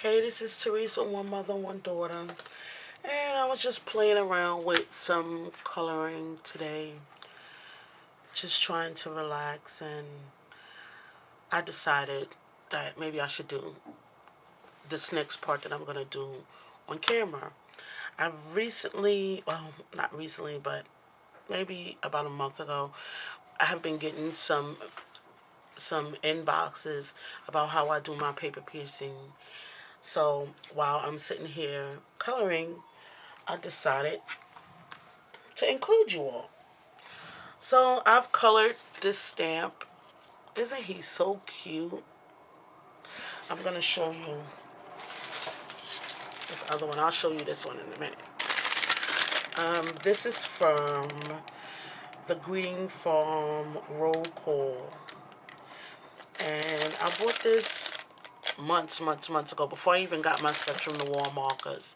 Hey, this is Therese with One Mother, One Daughter. And I was just playing around with some coloring today. Just trying to relax, and I decided that maybe I should do this next part that I'm going to do on camera. I recently, well, not recently, but maybe about a month ago, I have been getting some inboxes about how I do my paper piercing. So while I'm sitting here coloring, I decided to include you all. So I've colored this stamp. Isn't he so cute? I'm going to show you this other one. I'll show you this one in a minute. This is from the Greeting Farm Roll Call. And I bought this months ago before I even got my stuff from the wall markers,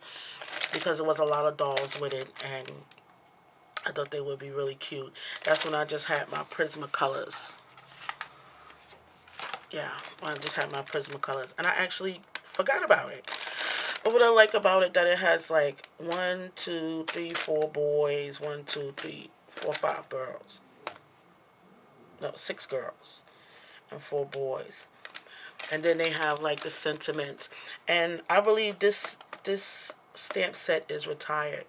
because there was a lot of dolls with it and I thought they would be really cute. That's when I just had my Prismacolors. Yeah, I just had my Prismacolors. And I actually forgot about it. But what I like about it, that it has like 1, 2, 3, 4 boys, 1, 2, 3, 4, 5 girls. No, 6 girls and 4 boys. And then they have like the sentiments. And I believe this stamp set is retired.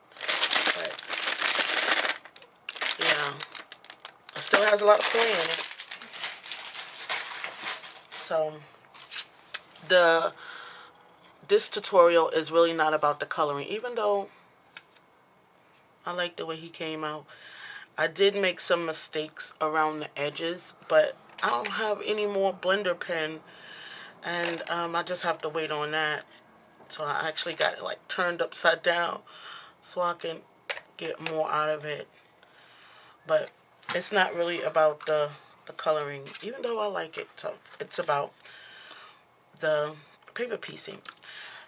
But yeah, it still has a lot of play in it. So this tutorial is really not about the coloring, even though I like the way he came out. I did make some mistakes around the edges, but I don't have any more blender pen, and I just have to wait on that. So I actually got it like turned upside down so I can get more out of it. But it's not really about the coloring, even though I like it. So it's about the paper piecing.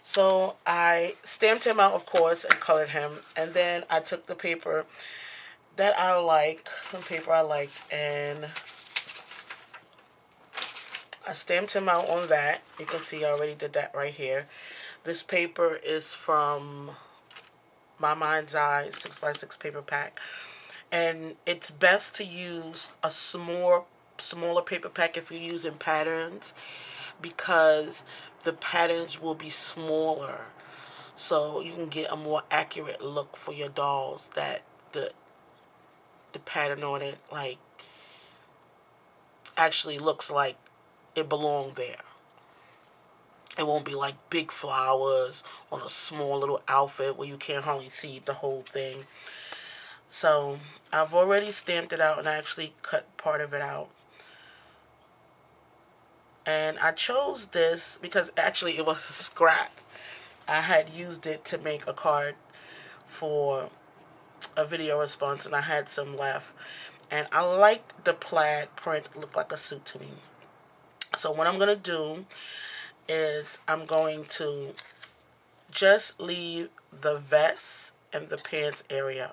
So I stamped him out, of course, and colored him. And then I took the paper that I like, some paper I like, and I stamped him out on that. You can see I already did that right here. This paper is from My Mind's Eye 6x6 paper pack. And it's best to use a smaller paper pack if you're using patterns, because the patterns will be smaller. So you can get a more accurate look for your dolls, that the pattern on it like actually looks like it belonged there. It won't be like big flowers on a small little outfit where you can't hardly see the whole thing. So I've already stamped it out, and I actually cut part of it out. And I chose this because actually it was a scrap. I had used it to make a card for a video response, and I had some left. And I liked the plaid print. It looked like a suit to me. So what I'm going to do is I'm going to just leave the vest and the pants area.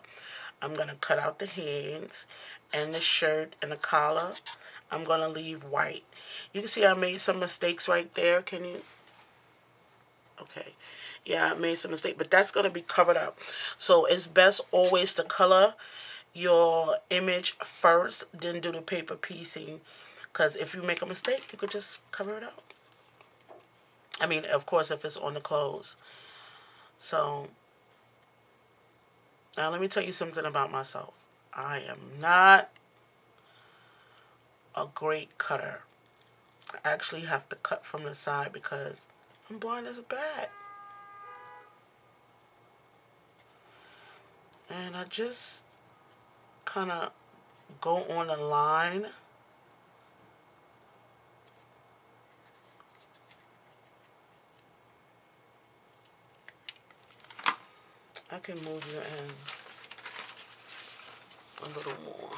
I'm going to cut out the hands and the shirt and the collar. I'm going to leave white. You can see I made some mistakes right there. Can you? Okay. Yeah, I made some mistake, but that's going to be covered up. So it's best always to color your image first, then do the paper piecing. Because if you make a mistake, you could just cover it up. I mean, of course, if it's on the clothes. So, now let me tell you something about myself. I am not a great cutter. I actually have to cut from the side because I'm blind as a bat. And I just kind of go on the line. I can move your end a little more.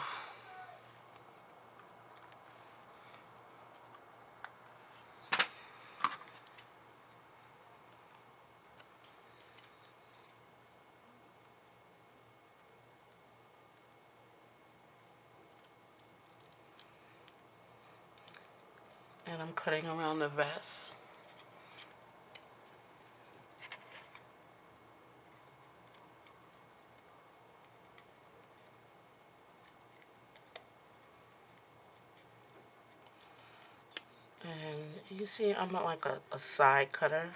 And I'm cutting around the vest. see I'm like a side cutter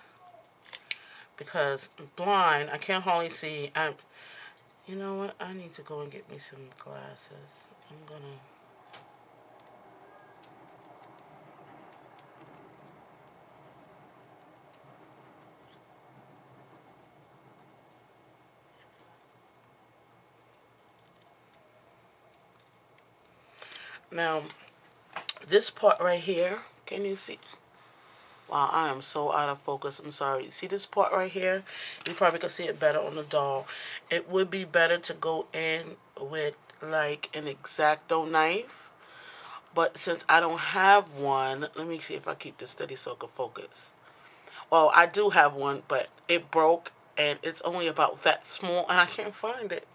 because blind, I can't hardly see. You know what? I need to go and get me some glasses. I'm gonna. Now, this part right here, can you see? Wow, I am so out of focus. I'm sorry. See this part right here? You probably can see it better on the doll. It would be better to go in with like an X-Acto knife. But since I don't have one, let me see if I keep this steady so I can focus. Well, I do have one, but it broke and it's only about that small and I can't find it.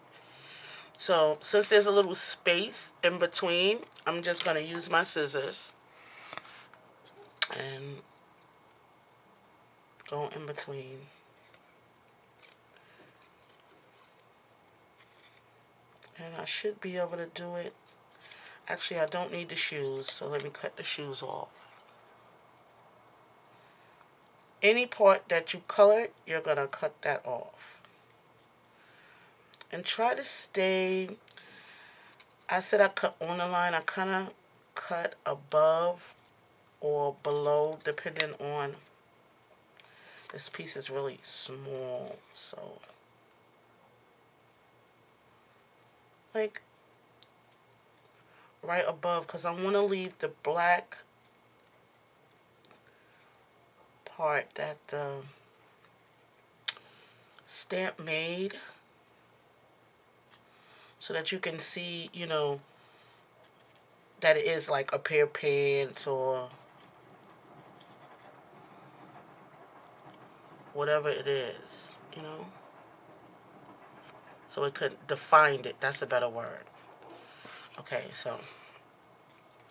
So since there's a little space in between, I'm just going to use my scissors and go in between. And I should be able to do it. Actually, I don't need the shoes, so let me cut the shoes off. Any part that you colored, you're going to cut that off. And try to stay, I said I cut on the line, I kind of cut above or below, depending on, this piece is really small, so like right above, because I want to leave the black part that the stamp made so that you can see, you know, that it is like a pair of pants or whatever it is, you know. So it could define it. That's a better word. Okay, so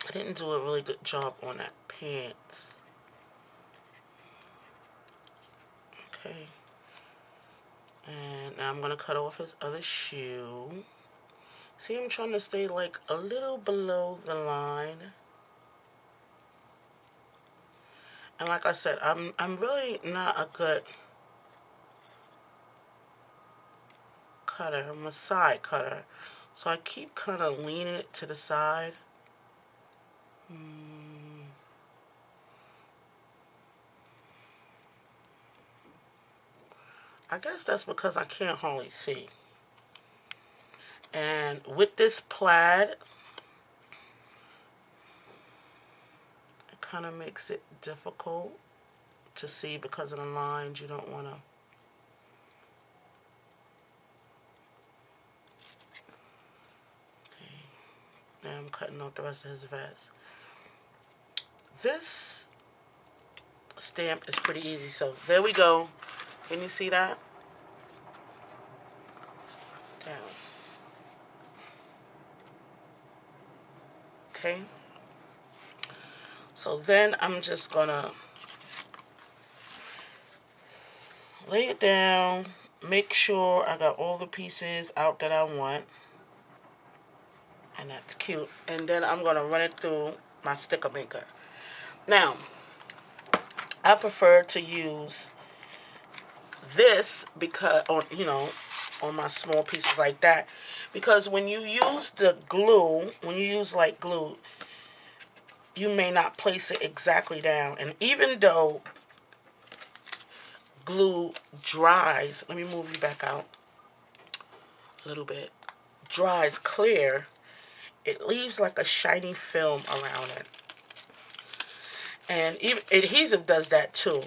I didn't do a really good job on that pants. Okay. And now I'm going to cut off his other shoe. See, I'm trying to stay like a little below the line. And like I said, I'm really not a good cutter. I'm a side cutter. So I keep kind of leaning it to the side. I guess that's because I can't hardly see. And with this plaid, it kind of makes it difficult to see because of the lines. You don't want to. Okay. Now I'm cutting out the rest of his vest. This stamp is pretty easy. So there we go. Can you see that? Down. Okay. So then I'm just gonna lay it down, make sure I got all the pieces out that I want. And that's cute. And then I'm gonna run it through my sticker maker. Now, I prefer to use this because, on my small pieces like that, because when you use the glue, when you use like glue, you may not place it exactly down. And even though glue dries, let me move you back out a little bit, dries clear, it leaves like a shiny film around it. And even adhesive does that too.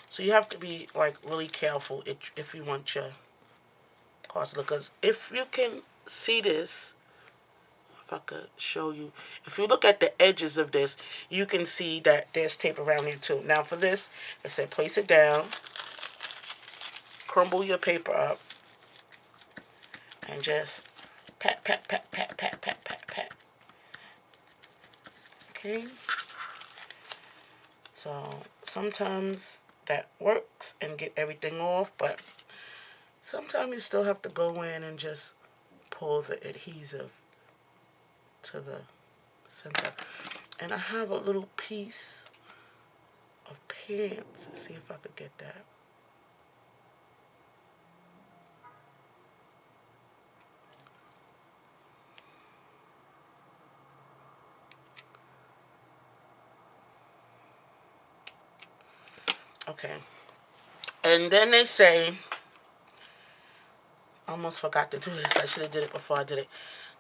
So you have to be like really careful if you want your cards to look. Because if you can see this, if I could show you, if you look at the edges of this, you can see that there's tape around here too. Now for this, I said place it down, crumble your paper up, and just pat, pat, pat, pat, pat, pat, pat, pat. Okay. So sometimes that works and get everything off, but sometimes you still have to go in and just pull the adhesive to the center. And I have a little piece of pants. Let's see if I could get that. Okay. And then they say, I almost forgot to do this. I should have did it before I did it.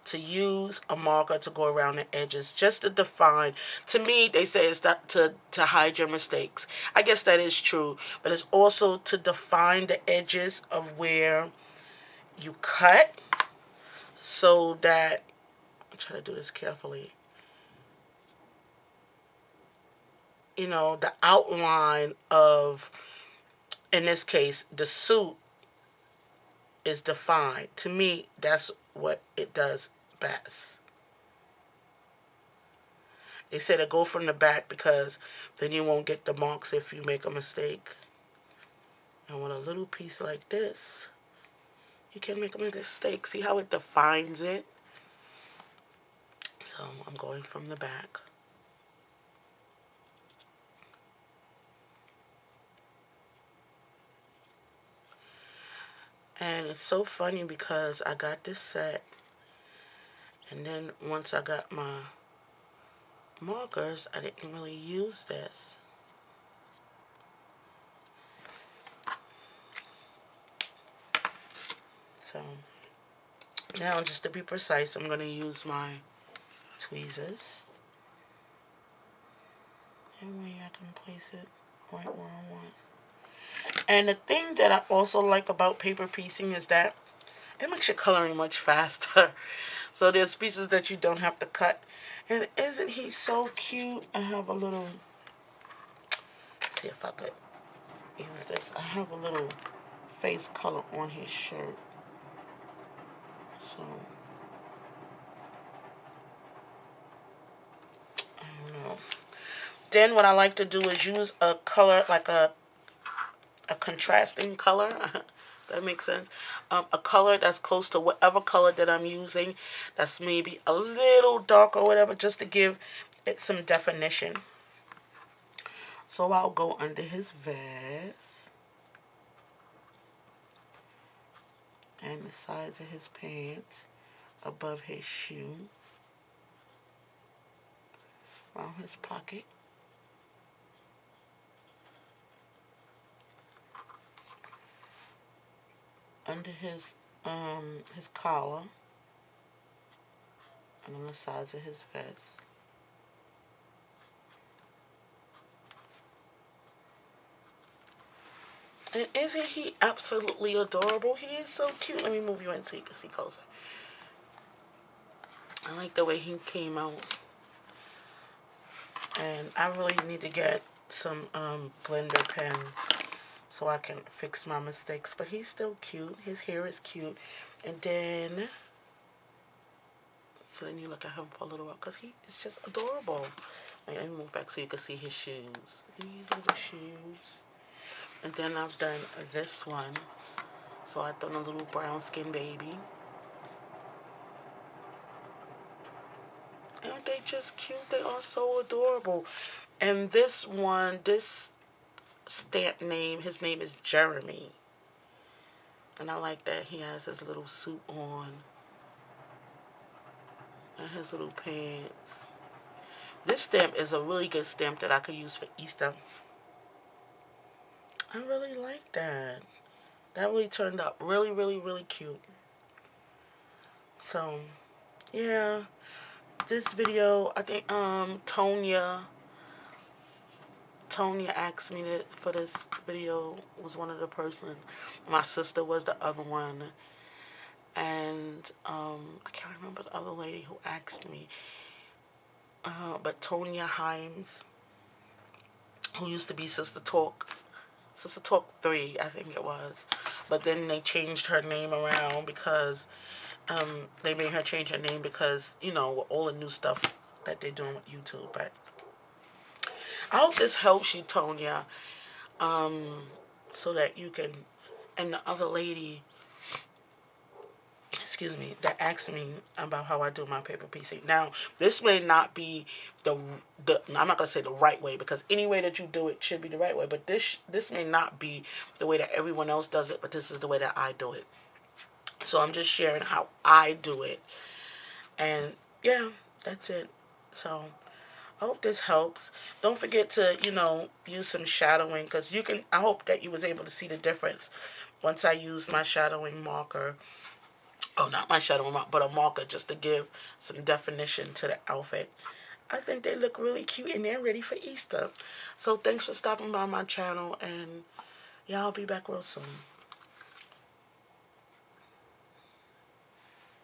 To use a marker to go around the edges, just to define. To me, they say it's that to hide your mistakes. I guess that is true, but it's also to define the edges of where you cut, so that I'm trying to do this carefully. You know, the outline of, in this case, the suit is defined. To me, that's what it does best. They say to go from the back because then you won't get the marks if you make a mistake. And with a little piece like this, you can make a mistake. See how it defines it? So I'm going from the back. And it's so funny because I got this set, and then once I got my markers, I didn't really use this. So now, just to be precise, I'm going to use my tweezers. And way I can place it right where I want. And the thing that I also like about paper piecing is that it makes your coloring much faster. So there's pieces that you don't have to cut. And isn't he so cute? I have a little, let's see if I could use this. I have a little face color on his shirt. So, I don't know. Then what I like to do is use a color, like a contrasting color. That makes sense. A color that's close to whatever color that I'm using, that's maybe a little dark or whatever, just to give it some definition. So I'll go under his vest and the sides of his pants, above his shoe, around his pocket, under his collar, and on the sides of his vest. And isn't he absolutely adorable? He is so cute. Let me move you in so you can see closer. I like the way he came out. And I really need to get some blender pen so I can fix my mistakes. But he's still cute. His hair is cute. And then, so then you look at him for a little while because he is just adorable. Wait, let me move back so you can see his shoes. These are the shoes. And then I've done this one. So I've done a little brown skin baby. Aren't they just cute? They are so adorable. And this one, this stamp name, his name is Jeremy. And I like that he has his little suit on. And his little pants. This stamp is a really good stamp that I could use for Easter. I really like that. That really turned out really, really, really cute. So, yeah. This video, I think Tonya asked me for this video, was one of the person. My sister was the other one. And I can't remember the other lady who asked me. But Tonya Himes, who used to be Sister Talk 3, I think it was. But then they changed her name around because they made her change her name because, you know, with all the new stuff that they're doing with YouTube. But I hope this helps you, Tonya, so that you can, and the other lady, excuse me, that ask me about how I do my paper PC. Now, this may not be I'm not gonna say the right way, because any way that you do it should be the right way. But this may not be the way that everyone else does it, but this is the way that I do it. So I'm just sharing how I do it, and yeah, that's it. So I hope this helps. Don't forget to, use some shadowing, because I hope that you was able to see the difference once I used my shadowing marker. Oh, not my shadowing marker, but a marker, just to give some definition to the outfit. I think they look really cute and they're ready for Easter. So thanks for stopping by my channel, and y'all be back real soon.